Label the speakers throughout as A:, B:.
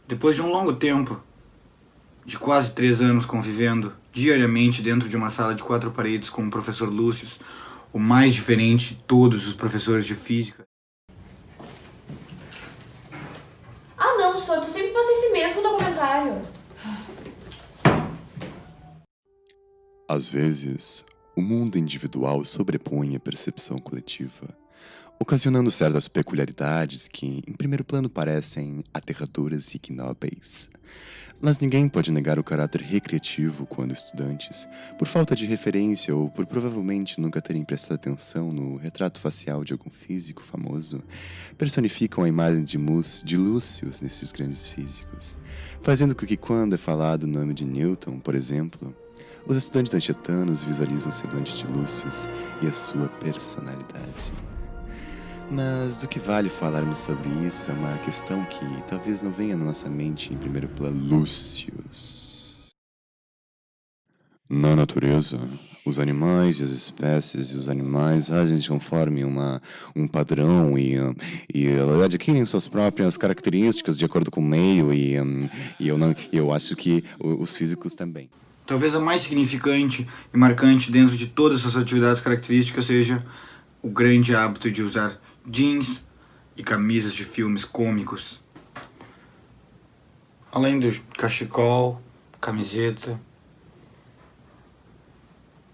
A: Depois de um longo tempo, de quase 3 anos convivendo diariamente dentro de uma sala de 4 paredes com o professor Lúcio, o mais diferente de todos os professores de física.
B: Ah não, senhor, tu sempre passa esse mesmo documentário.
C: Às vezes, o mundo individual sobrepõe a percepção coletiva, ocasionando certas peculiaridades que, em primeiro plano, parecem aterradoras e ignóbeis. Mas ninguém pode negar o caráter recreativo quando estudantes, por falta de referência ou por provavelmente nunca terem prestado atenção no retrato facial de algum físico famoso, personificam a imagem de Lúcius nesses grandes físicos, fazendo com que quando é falado o nome de Newton, por exemplo, os estudantes anchietanos visualizam o semblante de Lúcius e a sua personalidade. Mas do que vale falarmos sobre isso é uma questão que talvez não venha na nossa mente em primeiro plano. Lúcius. Na natureza, os animais e as espécies e os animais agem conforme um padrão e adquirem suas próprias características de acordo com o meio eu acho que os físicos também.
A: Talvez a mais significante e marcante dentro de todas essas atividades características seja o grande hábito de usar jeans e camisas de filmes cômicos. Além do cachecol, camiseta,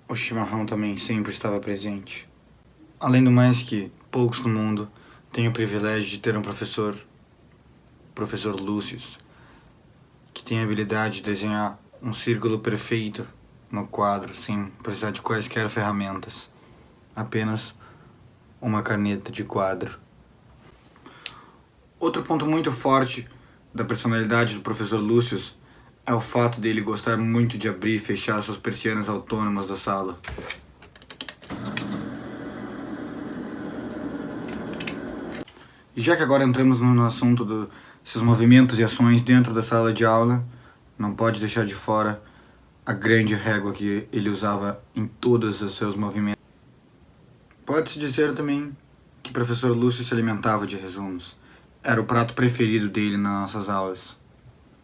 A: o chimarrão também sempre estava presente. Além do mais que poucos no mundo têm o privilégio de ter um professor Lúcio, que tem a habilidade de desenhar um círculo perfeito no quadro sem precisar de quaisquer ferramentas, apenas uma caneta de quadro. Outro ponto muito forte da personalidade do professor Lúcio é o fato dele gostar muito de abrir e fechar suas persianas autônomas da sala. E já que agora entramos no assunto dos seus movimentos e ações dentro da sala de aula, não pode deixar de fora a grande régua que ele usava em todos os seus movimentos. Pode-se dizer também que o professor Lúcio se alimentava de resumos. Era o prato preferido dele nas nossas aulas.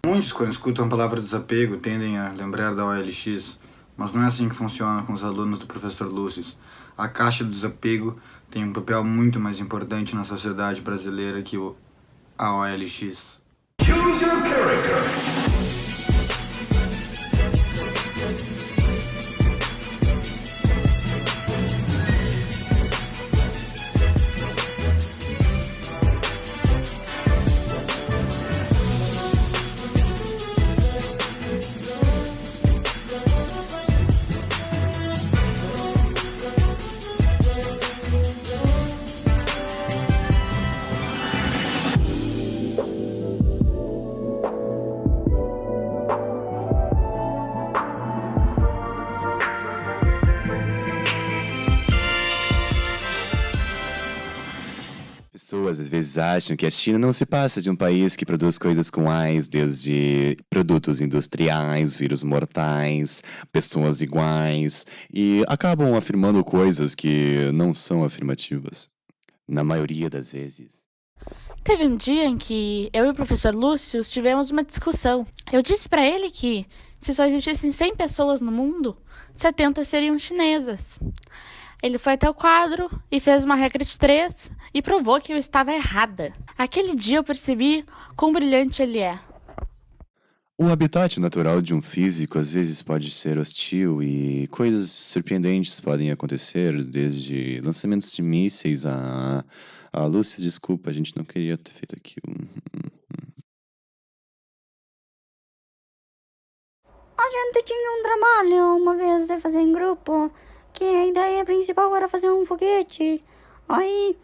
A: Muitos, quando escutam a palavra desapego, tendem a lembrar da OLX, mas não é assim que funciona com os alunos do professor Lúcio. A caixa do desapego tem um papel muito mais importante na sociedade brasileira que a OLX.
D: Choose your character.
C: Pessoas às vezes acham que a China não se passa de um país que produz coisas com AIDS, desde produtos industriais, vírus mortais, pessoas iguais, e acabam afirmando coisas que não são afirmativas, na maioria das vezes.
E: Teve um dia em que eu e o professor Lúcio tivemos uma discussão. Eu disse para ele que, se só existissem 100 pessoas no mundo, 70 seriam chinesas. Ele foi até o quadro e fez uma regra de 3 e provou que eu estava errada. Aquele dia eu percebi quão brilhante ele é.
C: O habitat natural de um físico às vezes pode ser hostil e coisas surpreendentes podem acontecer, desde lançamentos de mísseis a... Lúcia, desculpa, a gente não queria ter feito aquilo.
F: A gente tinha um trabalho uma vez de fazer em grupo, que a ideia principal era fazer um foguete. Aí,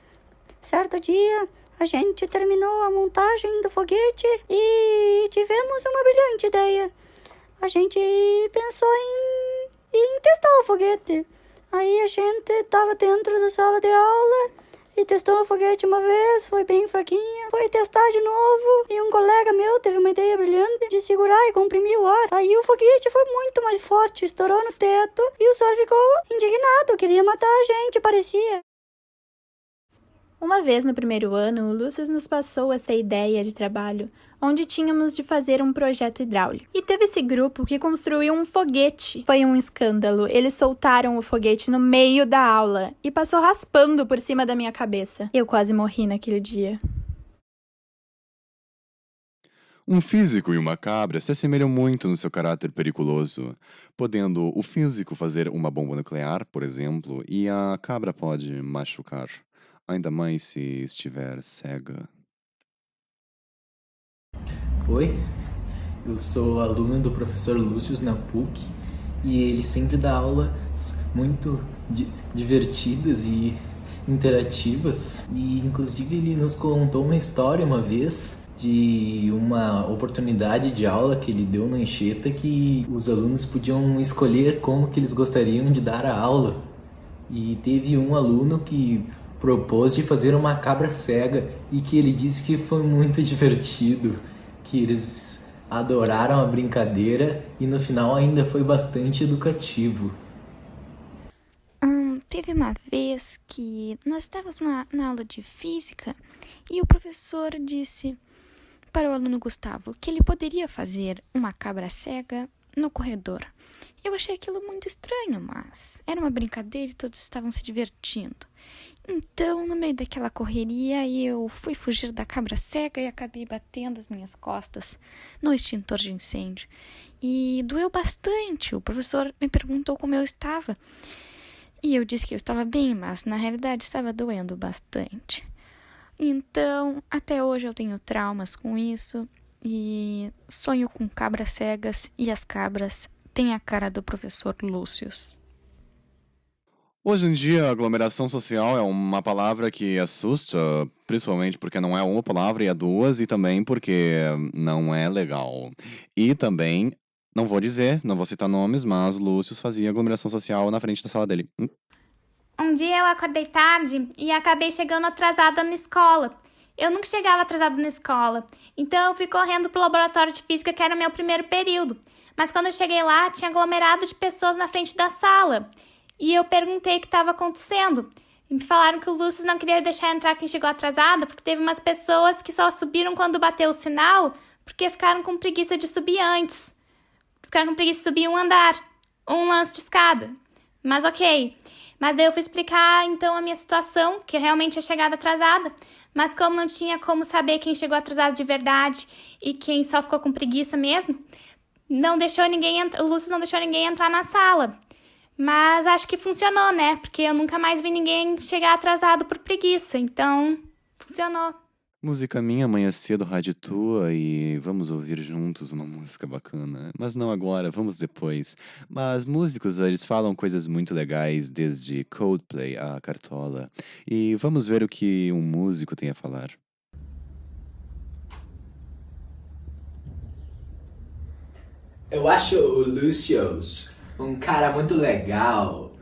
F: certo dia, a gente terminou a montagem do foguete e tivemos uma brilhante ideia. A gente pensou em testar o foguete. Aí a gente estava dentro da sala de aula e testou o foguete uma vez, foi bem fraquinha. Foi testar de novo e um colega meu teve uma ideia brilhante de segurar e comprimir o ar. Aí o foguete foi muito mais forte, estourou no teto e o senhor ficou indignado, queria matar a gente, parecia.
G: Uma vez no primeiro ano, o Lúcio nos passou essa ideia de trabalho, onde tínhamos de fazer um projeto hidráulico. E teve esse grupo que construiu um foguete. Foi um escândalo. Eles soltaram o foguete no meio da aula e passou raspando por cima da minha cabeça. Eu quase morri naquele dia.
C: Um físico e uma cabra se assemelham muito no seu caráter periculoso, podendo o físico fazer uma bomba nuclear, por exemplo, e a cabra pode machucar, ainda mais se estiver cega.
H: Oi, eu sou aluno do professor Lúcio na PUC e ele sempre dá aulas muito divertidas e interativas. E inclusive ele nos contou uma história uma vez de uma oportunidade de aula que ele deu na Anchieta, que os alunos podiam escolher como que eles gostariam de dar a aula. E teve um aluno que propôs de fazer uma cabra cega e que ele disse que foi muito divertido, que eles adoraram a brincadeira e no final ainda foi bastante educativo.
E: Teve uma vez que nós estávamos na aula de física e o professor disse para o aluno Gustavo que ele poderia fazer uma cabra cega no corredor. Eu achei aquilo muito estranho, mas era uma brincadeira e todos estavam se divertindo. Então, no meio daquela correria, eu fui fugir da cabra cega e acabei batendo as minhas costas no extintor de incêndio. E doeu bastante. O professor me perguntou como eu estava. E eu disse que eu estava bem, mas na realidade estava doendo bastante. Então, até hoje eu tenho traumas com isso e sonho com cabras cegas e as cabras têm a cara do professor Lúcio.
C: Hoje em dia, aglomeração social é uma palavra que assusta, principalmente porque não é uma palavra e é duas, e também porque não é legal. E também, não vou citar nomes, mas Lúcio fazia aglomeração social na frente da sala dele.
I: Um dia eu acordei tarde e acabei chegando atrasada na escola. Eu nunca chegava atrasada na escola, então eu fui correndo pro laboratório de física, que era o meu primeiro período. Mas quando eu cheguei lá, tinha aglomerado de pessoas na frente da sala. E eu perguntei o que estava acontecendo. E me falaram que o Lúcio não queria deixar entrar quem chegou atrasada, porque teve umas pessoas que só subiram quando bateu o sinal, porque ficaram com preguiça de subir antes. Ficaram com preguiça de subir um andar, um lance de escada. Mas ok. Mas daí eu fui explicar, então, a minha situação, que eu realmente tinha chegado atrasada. Mas como não tinha como saber quem chegou atrasado de verdade e quem só ficou com preguiça mesmo, o Lúcio não deixou ninguém entrar na sala. Mas acho que funcionou, né? Porque eu nunca mais vi ninguém chegar atrasado por preguiça. Então, funcionou.
C: Música minha, amanhã cedo, rádio tua, e vamos ouvir juntos uma música bacana. Mas não agora, vamos depois. Mas músicos, eles falam coisas muito legais, desde Coldplay a Cartola. E vamos ver o que um músico tem a falar.
H: Eu acho o Lúcio um cara muito legal,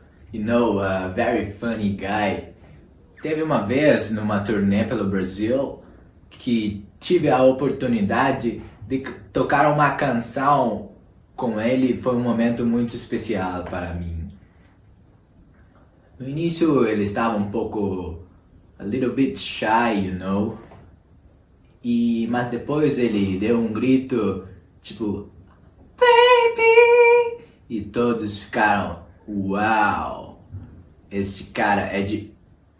H: a very funny guy. Teve uma vez, numa turnê pelo Brasil, que tive a oportunidade de tocar uma canção com ele. Foi um momento muito especial para mim. No início ele estava um pouco, a little bit shy, mas depois ele deu um grito, tipo, baby! E todos ficaram, uau! Este cara é de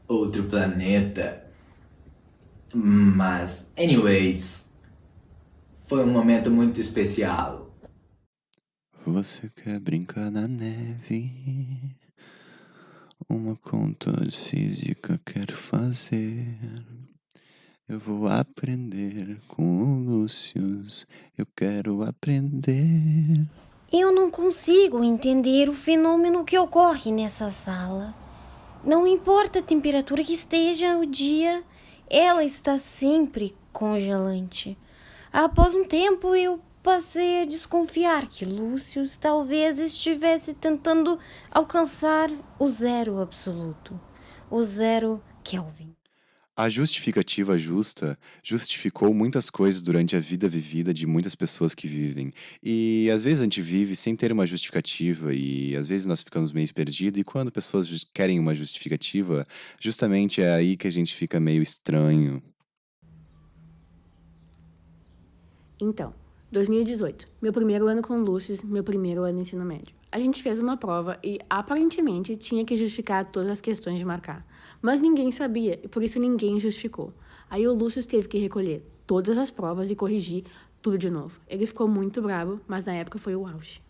H: outro planeta. Mas, anyways, foi um momento muito especial.
C: Você quer brincar na neve? Uma conta de física quero fazer. Eu vou aprender com o Lúcio. Eu quero aprender.
F: Eu não consigo entender o fenômeno que ocorre nessa sala. Não importa a temperatura que esteja o dia, ela está sempre congelante. Após um tempo, eu passei a desconfiar que Lúcio talvez estivesse tentando alcançar o zero absoluto, o zero Kelvin.
C: A justificativa justa justificou muitas coisas durante a vida vivida de muitas pessoas que vivem. E às vezes a gente vive sem ter uma justificativa e às vezes nós ficamos meio perdidos. E quando pessoas querem uma justificativa, justamente é aí que a gente fica meio estranho.
J: Então, 2018, meu primeiro ano com o Lúcio, meu primeiro ano no ensino médio. A gente fez uma prova e, aparentemente, tinha que justificar todas as questões de marcar. Mas ninguém sabia e por isso ninguém justificou. Aí o Lúcio teve que recolher todas as provas e corrigir tudo de novo. Ele ficou muito bravo, mas na época foi o auge.